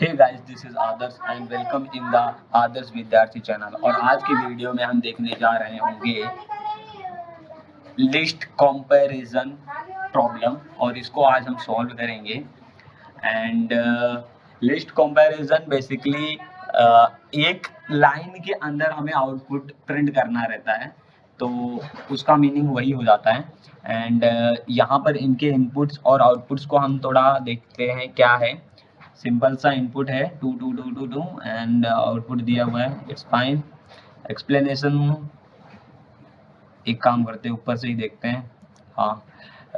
Hey guys, this is Adarsh and welcome in the Adarsh Vidyarthi channel. और आज की वीडियो में हम देखने जा रहे होंगे लिस्ट कंपैरिजन प्रॉब्लम, और इसको आज हम सॉल्व करेंगे। एंड लिस्ट कंपैरिजन बेसिकली एक लाइन के अंदर हमें आउटपुट प्रिंट करना रहता है, तो उसका मीनिंग वही हो जाता है। एंड यहाँ पर इनके इनपुट्स और आउटपुट्स को हम थोड़ा देखते हैं क्या है। सिंपल सा इनपुट है 2 एंड आउटपुट दिया हुआ है, इट्स फाइन। एक्सप्लेनेशन एक काम करते हैं, ऊपर से ही देखते हैं। हाँ,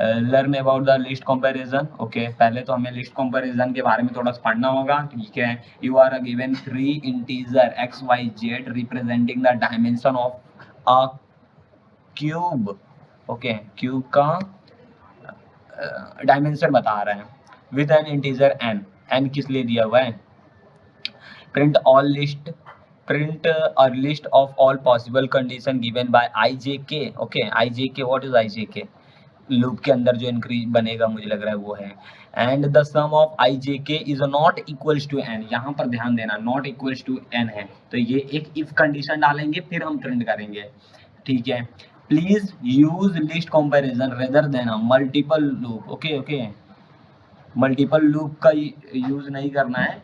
learn about the list comparison. Okay, पहले तो हमें लिस्ट कंपैरिजन के बारे में थोड़ा सा पढ़ना होगा। ठीक है, you are given 3 integer x y z representing the dimension of a cube. Okay, cube का डायमेंशन बता रहे हैं with an integer n. N किस लिए दिया हुआ है? Print all list, print a list of all possible condition given by ijk. okay, ijk, what is ijk? Loop के अंदर जो इंक्रीज बनेगा मुझे लग रहा है वो है। And the sum of ijk is not equals to n। यहाँ पर ध्यान देना, नॉट इक्वल्स टू n है, तो ये एक इफ कंडीशन डालेंगे फिर हम प्रिंट करेंगे। ठीक है, please use list comparison rather than multiple loop. Okay okay, multiple loop का यूज नहीं करना है,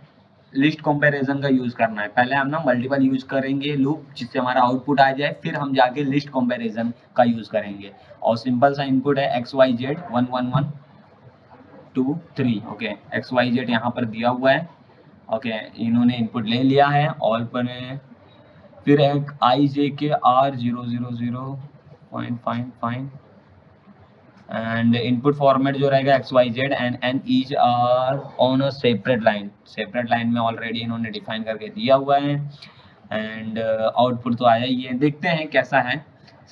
लिस्ट कंपैरिजन का यूज करना है। पहले हम ना मल्टीपल यूज करेंगे लूप जिससे हमारा आउटपुट आ जाए, फिर हम जाके लिस्ट कंपैरिजन का यूज करेंगे। और सिंपल सा इनपुट है x y z 1 1 1 2 3। Okay, x y z यहाँ पर दिया हुआ है। ओके, इन्होंने इनपुट ले लिया है ऑल पर। फिर एक i j k are 0 0 0 fine fine fine. And input format जो रहेगा x y z and n each are on a separate line. Separate line में ऑलरेडी इन्होंने डिफाइन करके दिया हुआ है। एंड आउटपुट तो आया ही है, देखते हैं कैसा है।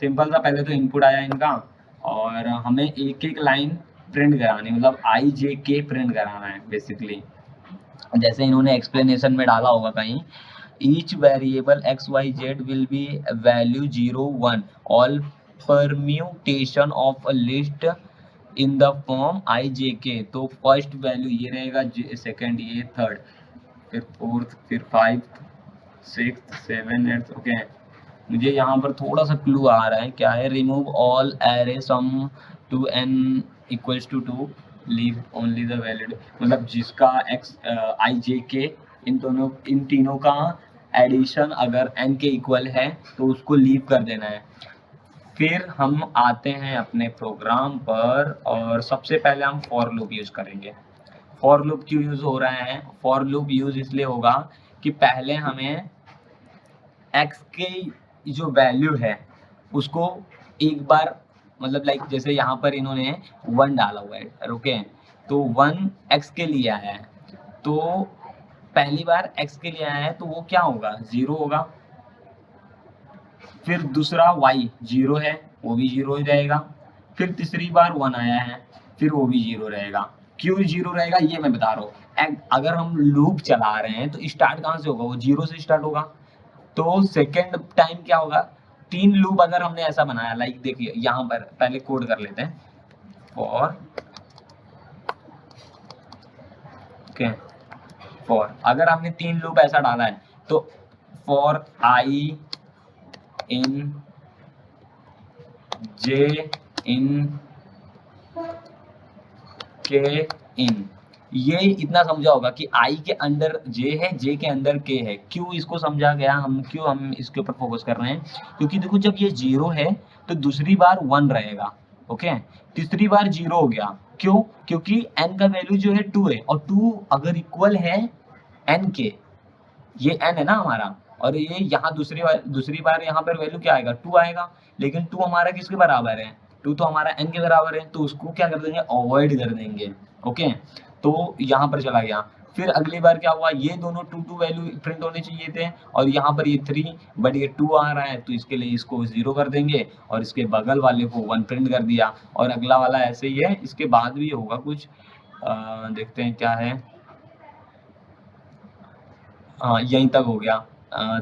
सिंपल सा पहले तो इनपुट आया इनका, और हमें एक एक लाइन प्रिंट करानी, मतलब आई जे के प्रिंट कराना है बेसिकली। जैसे इन्होंने एक्सप्लेनेशन में डाला होगा कहीं, each variable x y z will be value 0 1 all permutation of a list in the form ijk। तो फर्स्ट वैल्यू ये रहेगा, सेकंड ये, थर्ड, फिर फोर्थ, फिर 5 6 7 8। ओके, मुझे यहाँ पर थोड़ा सा क्लू आ रहा है, क्या है? Remove all array sum to n equals to 2 leave only the valid. मतलब जिसका x आई जे के इन तीनों का एडिशन अगर n के इक्वल है तो उसको लीव कर देना है। फिर हम आते हैं अपने प्रोग्राम पर, और सबसे पहले हम फॉर लूप यूज करेंगे। फॉर लूप क्यों यूज हो रहा है? फॉर लूप यूज इसलिए होगा कि पहले हमें x के जो वैल्यू है उसको एक बार, मतलब लाइक जैसे यहाँ पर इन्होंने 1 डाला हुआ है। ओके, तो 1 x के लिए आया है, तो पहली बार x के लिए आया है तो वो क्या होगा? 0 होगा। फिर दूसरा y 0 है, वो भी 0 ही रहेगा। फिर तीसरी बार 1 आया है, फिर वो भी 0 रहेगा। क्यों 0 रहेगा ये मैं बता रहा हूँ। अगर हम लूप चला रहे हैं तो स्टार्ट कहाँ से होगा? वो 0 से स्टार्ट होगा। तो सेकेंड टाइम क्या होगा? 3 लूप अगर हमने ऐसा बनाया, लाइक देखिए यहाँ पर पहले कोड कर लेते हैं। फॉर ओके, फॉर अगर हमने 3 लूप ऐसा डाला है तो फॉर आई इन जे इन के इन, ये इतना समझा होगा कि आई के अंदर जे है, जे के अंदर के है। क्यों इसको समझा गया? क्यों हम इसके ऊपर फोकस कर रहे हैं? क्योंकि देखो जब ये 0 है तो दूसरी बार 1 रहेगा। ओके, तीसरी बार 0 हो गया। क्यों? क्योंकि n का वैल्यू जो है 2 है, और 2 अगर इक्वल है n के, ये n है ना हमारा, और ये यहाँ दूसरी बार यहाँ पर वैल्यू क्या आएगा? 2 आएगा। लेकिन 2 हमारा किसके बराबर है? 2 तो हमारा n के बराबर है, तो उसको क्या कर देंगे? अवॉइड कर देंगे। ओके, तो यहाँ पर चला गया। फिर अगली बार क्या हुआ? ये दोनों 2 2 वैल्यू प्रिंट होने चाहिए थे, और यहाँ पर ये 3, बट ये 2 आ रहा है, तो इसके लिए इसको 0 कर देंगे और इसके बगल वाले को 1 प्रिंट कर दिया। और अगला वाला ऐसे ही है, इसके बाद भी होगा कुछ। देखते हैं क्या है। हाँ, यहीं तक हो गया।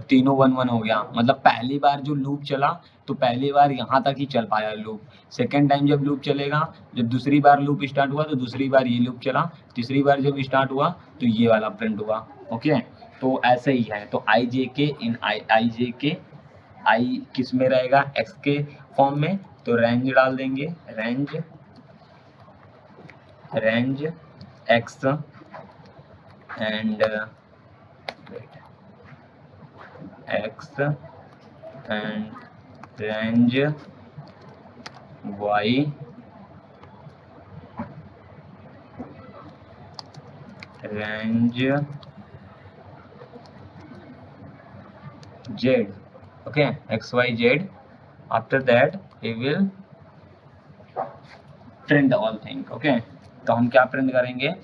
तीनों 1 1 हो गया। मतलब पहली बार जो लूप चला तो पहली बार यहाँ तक ही चल पाया लूप। सेकेंड टाइम जब लूप चलेगा, जब दूसरी बार लूप स्टार्ट हुआ तो दूसरी बार ये लूप चला, तीसरी बार जब स्टार्ट हुआ तो ये वाला प्रिंट हुआ। ओके, तो ऐसे ही है। तो आई जे के इन आई जे के, आई किस में रहेगा, एक्स के फॉर्म में, तो रेंज डाल देंगे, range x and x and range y range z, okay, x y z. After that we will print all thing, okay. तो हम क्या प्रिंट करेंगे,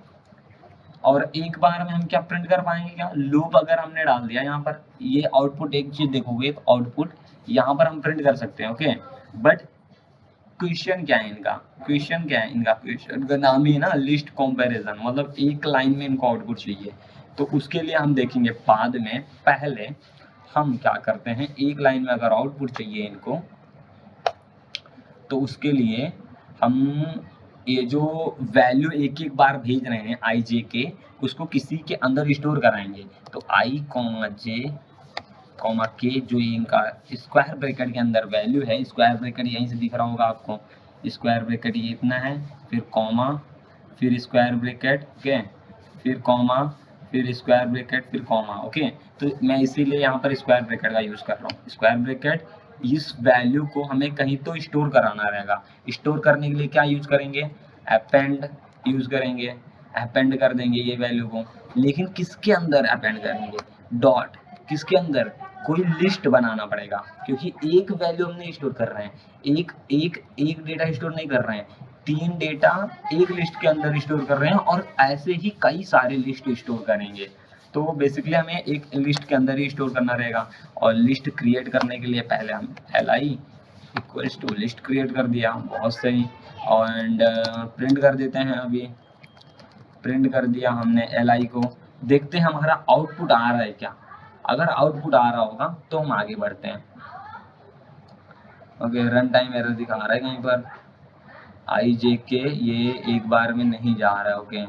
और एक बार में हम क्या प्रिंट कर पाएंगे, क्या लूप अगर हमने डाल दिया यहाँ पर, ये आउटपुट एक चीज देखोगे तो आउटपुट यहाँ पर हम प्रिंट कर सकते हैं। ओके, बट क्वेश्चन क्या है इनका, क्वेश्चन का नाम ही है ना लिस्ट कंपैरिजन, मतलब एक लाइन में इनको आउटपुट चाहिए। तो उसके लिए हम देखेंगे बाद में, पहले हम क्या करते हैं, एक लाइन में अगर आउटपुट चाहिए इनको, तो उसके लिए हम ये जो वैल्यू एक एक बार भेज रहे हैं आई जे के, उसको किसी के अंदर स्टोर कराएंगे। तो आई कॉमा जे कॉमा के, जो इनका स्क्वायर ब्रैकेट के अंदर वैल्यू है, स्क्वायर ब्रैकेट यहीं से दिख रहा होगा आपको, स्क्वायर ब्रैकेट ये इतना है, फिर कॉमा, फिर स्क्वायर ब्रैकेट, ओके, फिर कॉमा, फिर स्क्वायर ब्रैकेट, फिर कॉमा। ओके, तो मैं इसीलिए यहाँ पर स्क्वायर ब्रैकेट का यूज कर रहा हूँ। स्क्वायर ब्रैकेट, इस वैल्यू को हमें कहीं तो स्टोर कराना रहेगा। स्टोर करने के लिए क्या यूज करेंगे, अपेंड यूज करेंगे, अपेंड कर देंगे ये वैल्यू को, लेकिन किसके अंदर अपेंड करेंगे, डॉट, किसके अंदर, कोई लिस्ट बनाना पड़ेगा, क्योंकि एक वैल्यू हम नहीं स्टोर कर रहे हैं, एक डेटा स्टोर नहीं कर रहे हैं, 3 डेटा एक लिस्ट के अंदर स्टोर कर रहे हैं, और ऐसे ही कई सारे लिस्ट स्टोर करेंगे। तो बेसिकली हमें एक लिस्ट के अंदर ही स्टोर करना रहेगा। और लिस्ट क्रिएट करने के लिए पहले हम li equals to list create कर दिया, बहुत सही, एंड प्रिंट कर देते हैं। अभी प्रिंट कर दिया हमने li को, देखते हैं हमारा आउटपुट आ रहा है क्या। अगर आउटपुट आ रहा होगा तो हम आगे बढ़ते हैं। ओके, रन टाइम एरर दिखा रहा है कहीं पर, आई जे के ये एक बार में नहीं जा रहा है। ओके,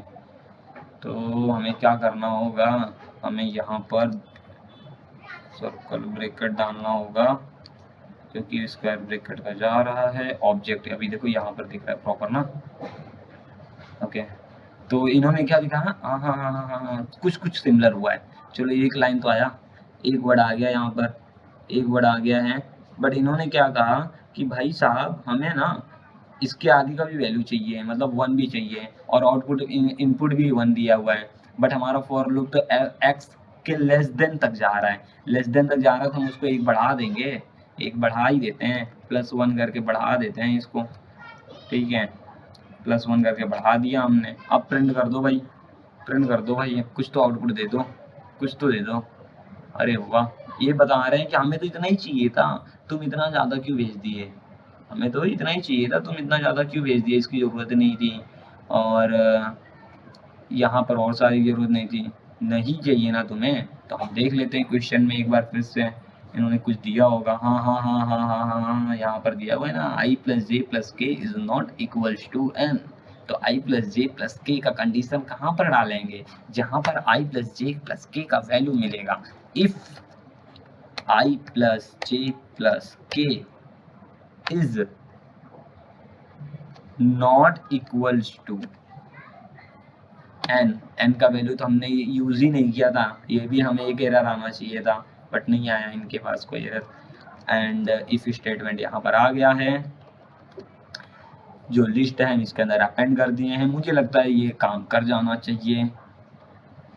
तो हमें क्या करना होगा, हमें यहाँ पर सर्कल ब्रैकेट डालना होगा, क्योंकि स्क्वायर ब्रैकेट का जा रहा है। ऑब्जेक्ट अभी देखो यहाँ पर दिख रहा है प्रॉपर ना। ओके, तो इन्होंने क्या दिखा, हाँ, कुछ सिमिलर हुआ है। चलो एक लाइन तो आया, एक वर्ड आ गया यहाँ पर, एक वर्ड आ गया है, बट इन्होंने क्या कहा कि भाई साहब हमें ना इसके आगे का भी वैल्यू चाहिए, मतलब 1 भी चाहिए, और आउटपुट इनपुट भी 1 दिया हुआ है, बट हमारा फॉर लूप तो x के लेस देन तक जा रहा है, लेस देन तक जा रहा है, तो हम उसको एक बढ़ा देंगे, एक बढ़ा ही देते हैं, +1 करके बढ़ा देते हैं इसको, ठीक है, +1 करके बढ़ा दिया हमने। अब प्रिंट कर दो भाई, प्रिंट कर दो भाई, कुछ तो आउटपुट दे दो, कुछ तो दे दो। अरे वाह, ये बता रहे हैं कि हमें तो इतना ही चाहिए था, तुम इतना ज़्यादा क्यों भेज दिए, हमें तो इतना ही चाहिए था, तुम इतना ज़्यादा क्यों भेज दिए, इसकी ज़रूरत नहीं थी, और यहाँ पर और सारी ज़रूरत नहीं थी, नहीं चाहिए ना तुम्हें। तो हम देख लेते हैं क्वेश्चन में एक बार फिर से, इन्होंने कुछ दिया होगा, हाँ, यहाँ पर दिया हुआ है ना, i + j + k is not equals to n। तो i + j + k का कंडीशन कहाँ पर डालेंगे, जहाँ पर i + j + k का वैल्यू मिलेगा। If i + j + k is not equals to n का वैल्यू तो हमने यूज ही नहीं किया था, ये भी हमें एक एरर आना चाहिए था, बट नहीं आया इनके पास कोई एरर। एंड इफ स्टेटमेंट यहाँ पर आ गया है, जो लिस्ट है इसके अंदर अपेंड कर दिए हैं, मुझे लगता है ये काम कर जाना चाहिए।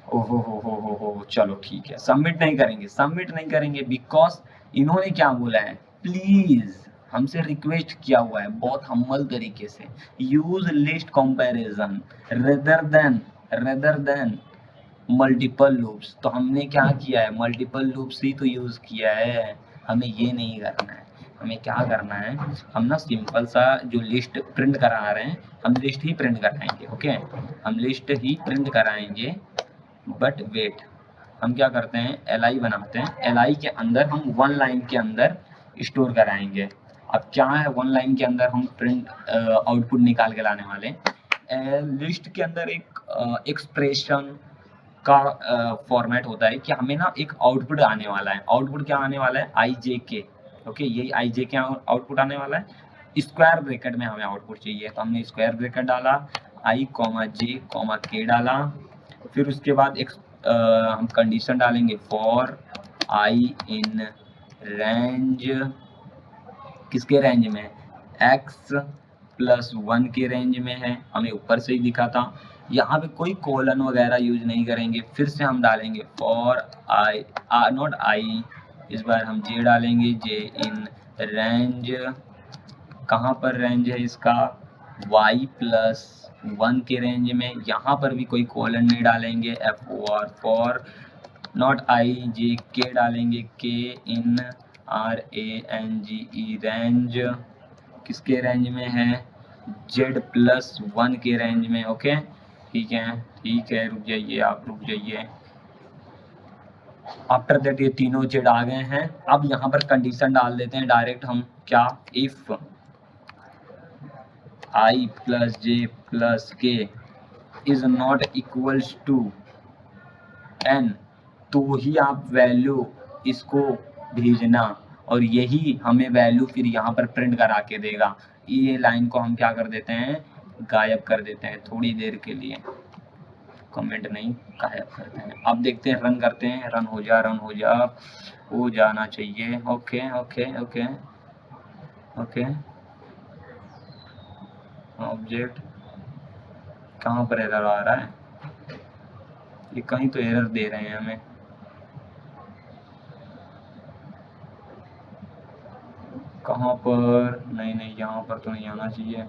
ओहो हो, चलो ठीक है, सबमिट नहीं करेंगे बिकॉज इन्होंने क्या बोला है, प्लीज हमसे रिक्वेस्ट किया हुआ है बहुत हम्बल तरीके से, use list comparison rather than multiple loops. तो हमने क्या किया है, मल्टीपल लूप्स ही तो यूज किया है, हमें ये नहीं करना है। हमें क्या करना है, हम ना सिंपल सा जो लिस्ट प्रिंट करा रहे हैं, हम लिस्ट ही प्रिंट कराएंगे। ओके, हम लिस्ट ही प्रिंट कराएंगे, बट वेट, हम क्या करते हैं, li बनाते हैं, li के अंदर हम 1 लाइन के अंदर स्टोर कराएंगे। अब क्या है, 1 लाइन के अंदर हम प्रिंट आउटपुट निकाल के लाने वाले। लिस्ट के अंदर एक एक्सप्रेशन का फॉर्मेट होता है कि हमें ना एक आउटपुट आने वाला है। आउटपुट क्या आने वाला है? आई जे के। ओके, यही आई जे के आउटपुट आने वाला है। स्क्वायर ब्रैकेट में हमें आउटपुट चाहिए, तो हमने स्क्वायर ब्रैकेट डाला, आई कॉमा जे कॉमा के डाला। फिर उसके बाद एक हम कंडीशन डालेंगे, फॉर आई इन रेंज, किसके रेंज में? x प्लस 1 के रेंज में है, हमें ऊपर से ही दिखा था। यहाँ पे कोई कोलन वगैरह यूज नहीं करेंगे। फिर से हम डालेंगे फॉर आई, नॉट आई, इस बार हम जे डालेंगे, जे इन रेंज, कहाँ पर रेंज है इसका? y प्लस 1 के रेंज में। यहाँ पर भी कोई कोलन नहीं डालेंगे, फॉर नॉट आई जे के डालेंगे, के इन RANGE रेंज, किसके रेंज में है? z प्लस 1 के रेंज में। ओके, ठीक है, रुक जाइए, आप रुक जाइए। आफ्टर दैट ये तीनों z आ गए हैं। अब यहाँ पर कंडीशन डाल देते हैं डायरेक्ट हम, क्या? If i plus j plus k is not equals to n, तो ही आप वैल्यू इसको भेजना, और यही हमें वैल्यू फिर यहाँ पर प्रिंट करा के देगा। ये लाइन को हम क्या कर देते हैं? गायब कर देते हैं थोड़ी देर के लिए, कमेंट नहीं, गायब करते हैं। अब देखते हैं, रन करते हैं, रन हो जाना चाहिए। Okay okay okay okay, object कहाँ पर एरर आ रहा है? ये कहीं तो एरर दे रहे हैं हमें। कहाँ पर? नहीं, यहाँ पर तो नहीं आना चाहिए।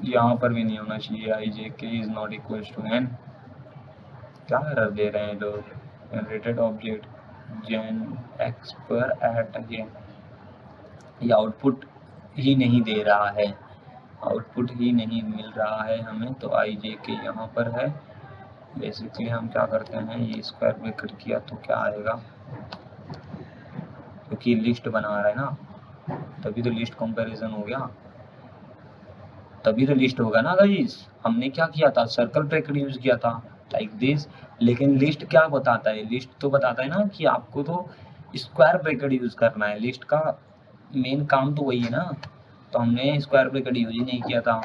यहाँ पर भी नहीं होना चाहिए। I j k is not equal to n, क्या एरर दे रहे हैं लोग? Generated object genexpr at, ये आउटपुट ही नहीं दे रहा है, आउटपुट ही नहीं मिल रहा है हमें। तो आई जे के यहाँ पर है। बेसिकली हम क्या करते हैं, ये स्क्वायर ब्रैकेट किया तो क्या आएगा? क्योंकि लिस्ट बना रहा है ना, तभी तो लिस्ट कंपैरिजन हो गया, तभी तो लिस्ट होगा ना गाइस। हमने क्या किया था? सर्कल ब्रैकेट यूज किया था लाइक दिस। लेकिन लिस्ट क्या बताता है? लिस्ट तो बताता है ना कि आपको तो स्क्वायर ब्रैकेट यूज करना है। लिस्ट का मेन काम तो वही है ना। तो हमने स्क्वायर ब्रैकेट यूज ही नहीं किया था,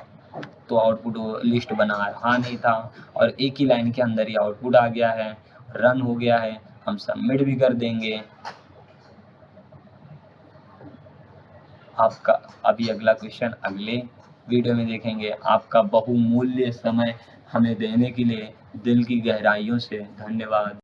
तो आउटपुट लिस्ट बना रहा नहीं था, और एक ही लाइन के अंदर ही आउटपुट आ गया है, रन हो गया है। हम सबमिट भी कर देंगे। आपका अभी अगला क्वेश्चन अगले वीडियो में देखेंगे। आपका बहुमूल्य समय हमें देने के लिए दिल की गहराइयों से धन्यवाद।